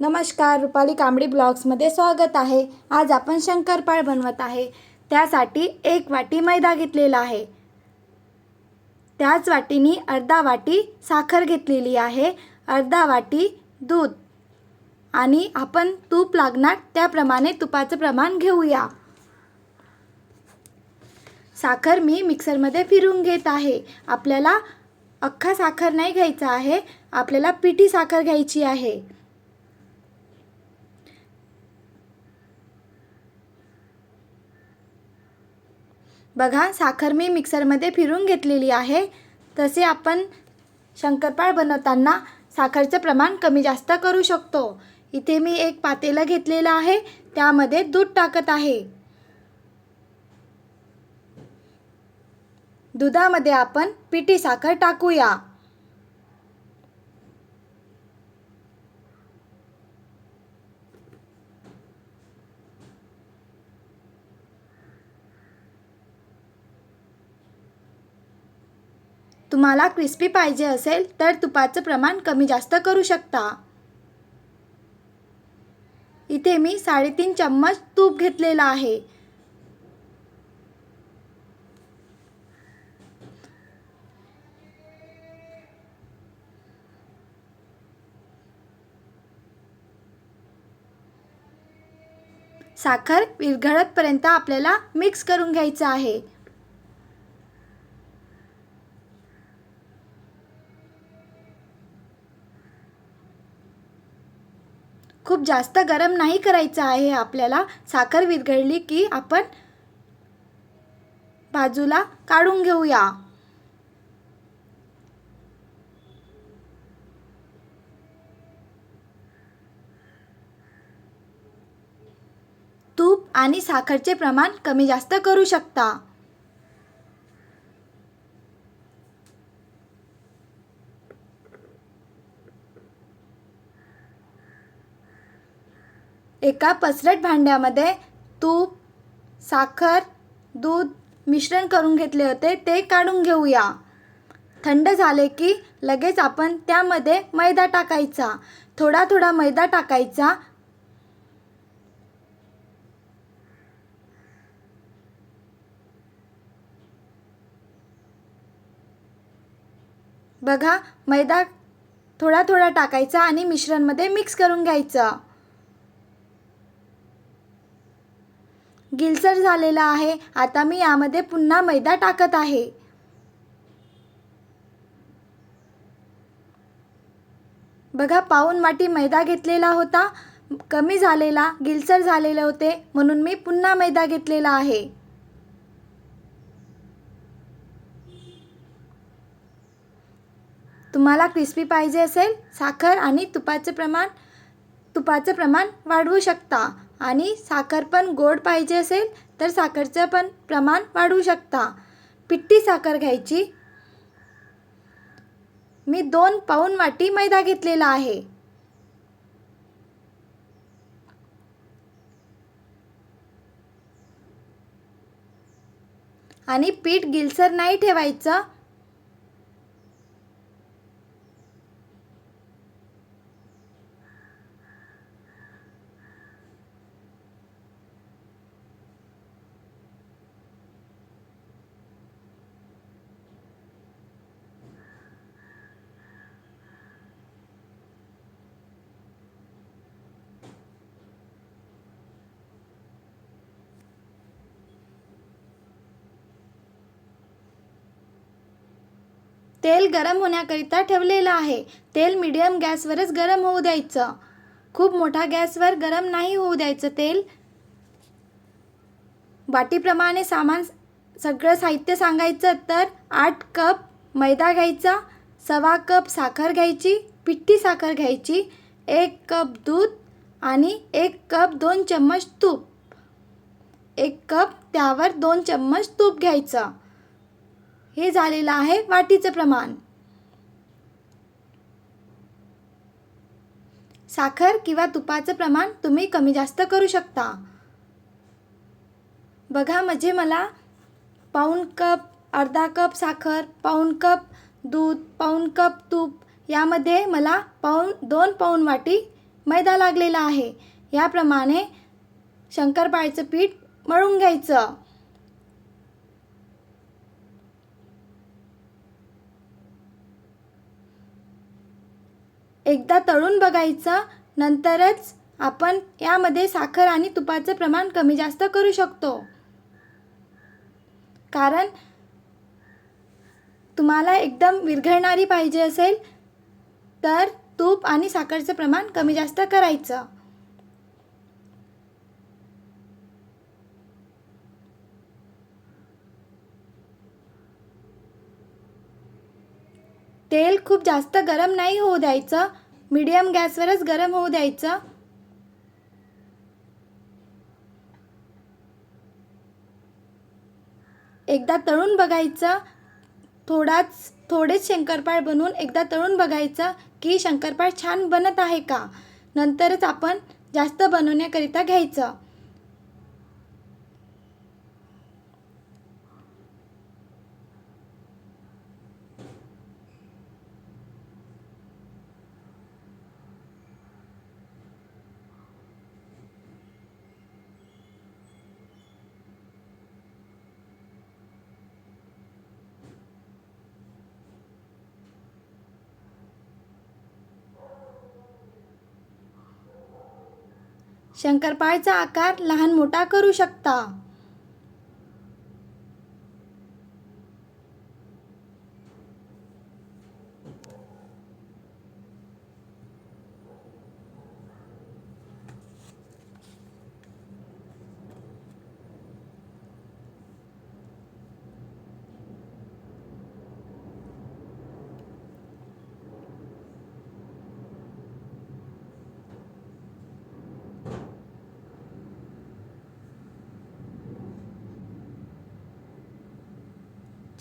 नमस्कार, रुपाली कांबडी ब्लॉग्समध्ये स्वागत आहे। आज आपण शंकरपाळ बनवत आहे। त्यासाठी 1 वाटी मैदा घेतलेला आहे। त्याच वाटीनी अर्धा वाटी साखर घेतलेली आहे, अर्धा वाटी दूध आणि आपण तूप लागणार त्याप्रमाणे तुपाचे प्रमाण घेऊया। साखर मी मिक्सरमध्ये फिरवून घेत आहे। आपल्याला अख्खा साखर नाही घ्यायचा आहे, आपल्याला पिठी साखर घ्यायची आहे। बघा, साखर मी मिक्सरमध्ये फिरवून घेतलेली आहे। तसे आपण शंकरपाळ बनवताना साखरचे प्रमाण कमी जास्त करू शकतो। इथे मी एक पातेलं घेतलेलं आहे, त्यामध्ये दूध टाकत आहे। दुधामध्ये आपण पिठी साखर टाकूया। तुम्हाला क्रिस्पी पाहिजे असेल तर तुपाचं प्रमाण कमी जास्त करू शकता। इथे मी 3.5 चम्मच तूप घेतलेला आहे। साखर विरघळतपर्यंत आपल्याला मिक्स करून घ्यायचं आहे। खूप जास्त गरम नाही करायचं आहे आपल्याला। साखर विरघळली की आपण बाजूला काढून घेऊया। तूप आणि साखरचे प्रमाण कमी जास्त करू शकता। एका पसरट भांड्यामध्ये तूप, साखर, दूध मिश्रण करून घेतले होते ते काढून घेऊया। थंड झाले की लगेच आपण त्यामध्ये मैदा टाकायचा। थोडा थोडा मैदा टाकायचा। बघा, मैदा थोडा थोडा टाकायचा आणि मिश्रणमध्ये मिक्स करून घ्यायचं। गिलसर झालेला आहे। आता मी यामध्ये पुन्हा मैदा टाकत आहे। बघा, पाऊण वाटी मैदा घेतलेला होता, कमी झालेला, गिलसर झालेले होते म्हणून मी पुन्हा मैदा घेतलेला आहे। तुम्हाला क्रिस्पी पाहिजे असेल साखर आणि तुपाचं प्रमाण वाढवू शकता आणि साखर पण गोड पाहिजे असेल तर साखरचं पण प्रमाण वाढवू शकता। पिठी साखर घ्यायची। मी 2 पाऊण वाटी मैदा घेतलेला आहे। आणि पीठ गिलसर नाही ठेवायचं। तेल गरम होण्याकरिता ठेवलेलं आहे। तेल मीडियम गॅसवरच गरम होऊ द्यायचं। खूप मोठा गॅसवर गरम नाही होऊ द्यायचं तेल। वाटीप्रमाणे सगळं साहित्य सांगायचं तर 8 कप मैदा घ्यायचा, 1.25 कप साखर घ्यायची, पिठी साखर घ्यायची, 1 कप दूध आणि 1 कप 2 चम्मच तूप। 1 कप त्यावर 2 चम्मच तूप घ्यायचं। हे झालेलं आहे वाटीचं प्रमाण। साखर किंवा तुपाचं प्रमाण तुम्ही कमी जास्त करू शकता। बघा, म्हणजे मला पाऊण कप, अर्धा कप साखर, पाऊण कप दूध, पाऊण कप तूप यामध्ये मला 2 पाऊण वाटी मैदा लागलेला आहे. याप्रमाणे शंकरपाळ्याचं पीठ मळून घ्यायचं. एकदा तळून बघायचं, नंतरच आपण यामध्ये साखर आणि तुपाचं प्रमाण कमी जास्त करू शकतो. कारण तुम्हाला एकदम विरघळणारी पाहिजे असेल तर तूप आणि साखरेचं प्रमाण कमी जास्त करायचं. तेल खूप जास्त गरम नाही होऊ द्यायचं, मीडियम गॅसवरच गरम होऊ द्यायचं. एकदा तळून बघायचं, थोडेच शंकरपाळ बनवून एकदा तळून बघायचं की शंकरपाळ छान बनत आहे का. नंतरच आपण जास्त बनवण्याकरिता घ्यायचं. शंकरपाळ्याचा आकार लहान मोठा करू शकता.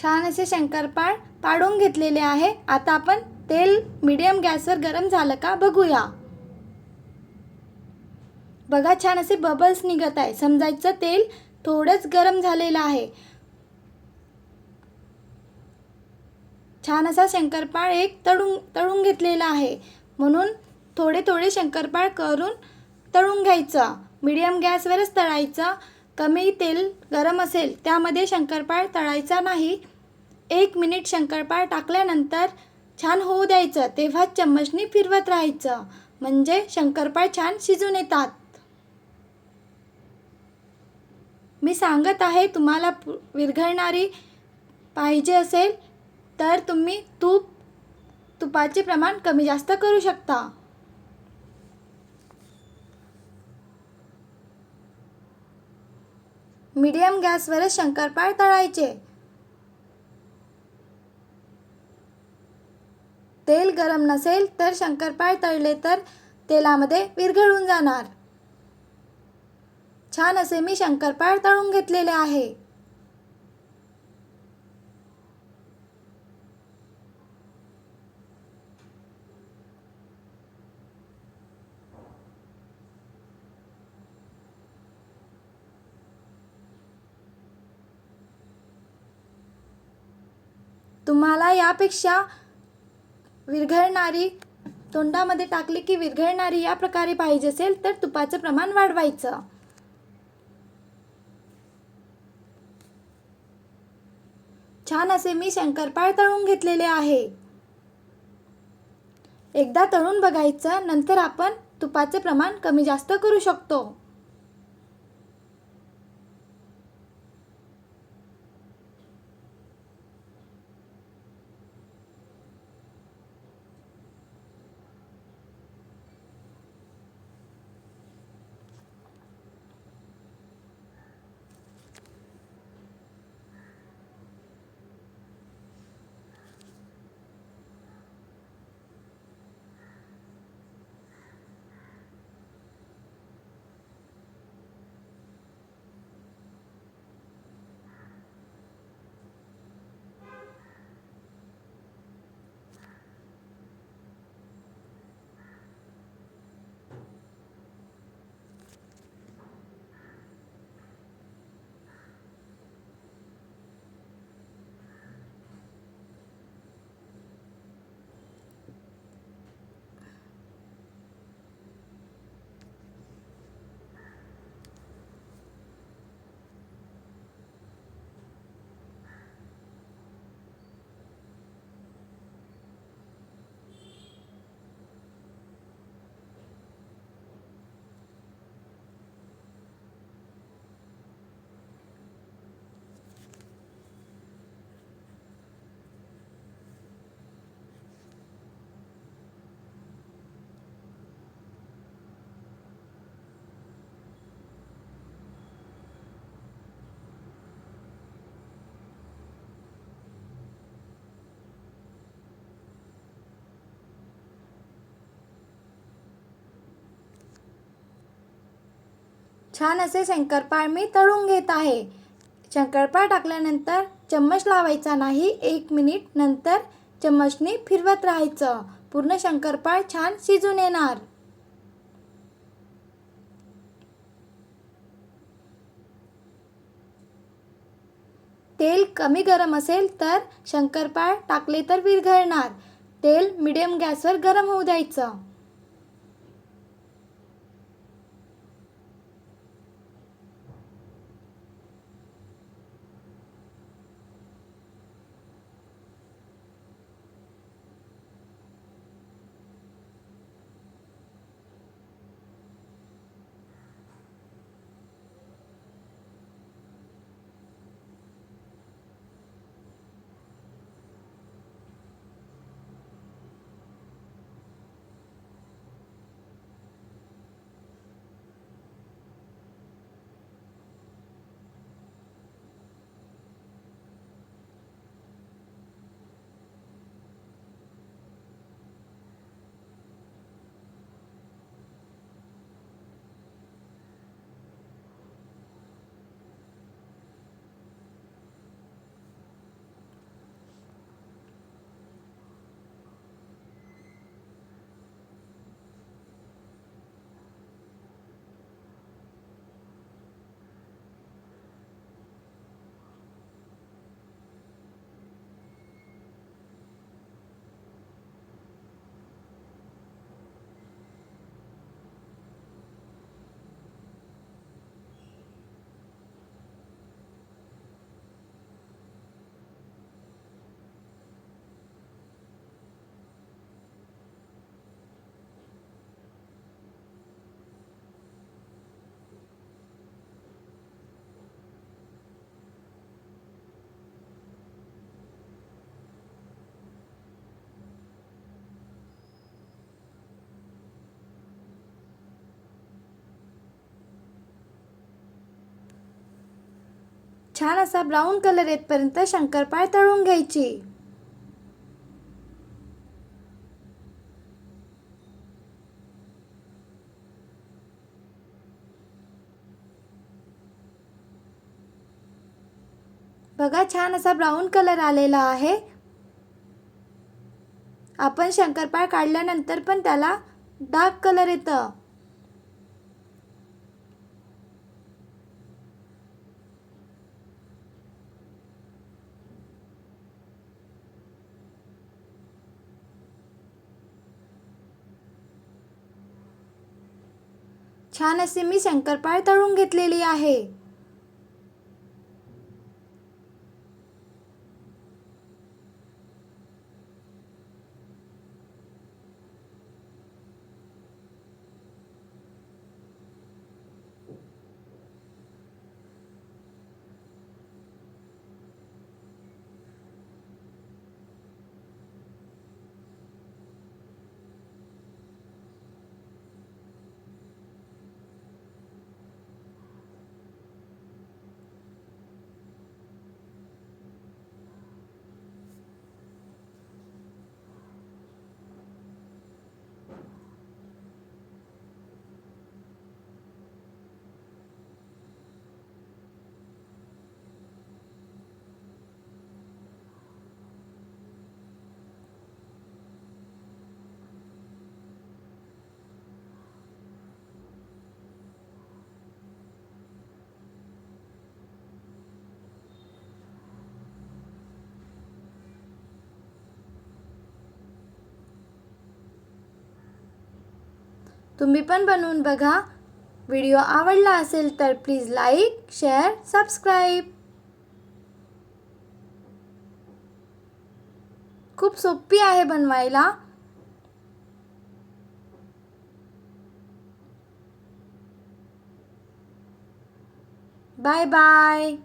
छान असे शंकरपाळ पाडून घेतलेले आहे. आता आपण तेल मीडियम गॅसवर गरम झालं का बघूया. बघा, छान असे बबल्स निघत आहे. समजायचं तेल थोडंच गरम झालेलं आहे. छान असा शंकरपाळ एक तळून घेतलेला आहे. म्हणून थोडे थोडे शंकरपाळ करून तळून घ्यायचं. मीडियम गॅसवरच तळायचं. कमी तेल गरम असेल त्यामध्ये शंकरपाळ तळायचा नाही. 1 मिनिट शंकरपाळ टाकल्यानंतर छान होऊ द्यायचं. तेव्हा चम्मचनी फिरवत राहायचं, म्हणजे शंकरपाळ छान शिजून येतात. मी सांगत आहे, तुम्हाला विरघळणारी पाहिजे असेल तर तुम्ही तुपाचे प्रमाण कमी जास्त करू शकता. मीडियम गॅसवरच शंकरपाळ तळायचे. तेल गरम नसेल तर शंकरपाळ तळले तर तेलामध्ये विरघळून जाणार. छान असे मी शंकरपाळ तळून घेतलेले आहे. तुम्हाला यापेक्षा विरघळणारी, तोंडामध्ये टाकली की विरघळणारी या प्रकारे पाहिजे असेल तर तुपाचं प्रमाण वाढवायचं. छान असे मी शंकरपाळ तळून घेतलेले आहे. एकदा तळून बघायचं, नंतर आपण तुपाचे प्रमाण कमी जास्त करू शकतो. छान असे शंकरपाळ मी तळून घेत आहे. शंकरपाळ टाकल्यानंतर चम्मच लावायचा नाही. 1 मिनिट नंतर चम्मचने फिरवत राहायचं. पूर्ण शंकरपाळ छान शिजून येणार. तेल कमी गरम असेल तर शंकरपाळ टाकले तर विरघळणार. तेल मिडियम गॅसवर गरम होऊ द्यायचं. छान असा ब्राऊन कलर येतपर्यंत शंकरपाळ तळून घ्यायची. बघा छान असा ब्राऊन कलर आलेला आहे. आपण शंकरपाळ काढल्यानंतर पण त्याला डार्क कलर येतं. छान असे मी शंकरपाळ तळून घेतलेली आहे. तुम्ही पण बनवून बघा. व्हिडिओ आवडला असेल तर प्लीज लाईक, शेअर, सबस्क्राईब. खूप सोपी आहे बनवायला. Bye bye.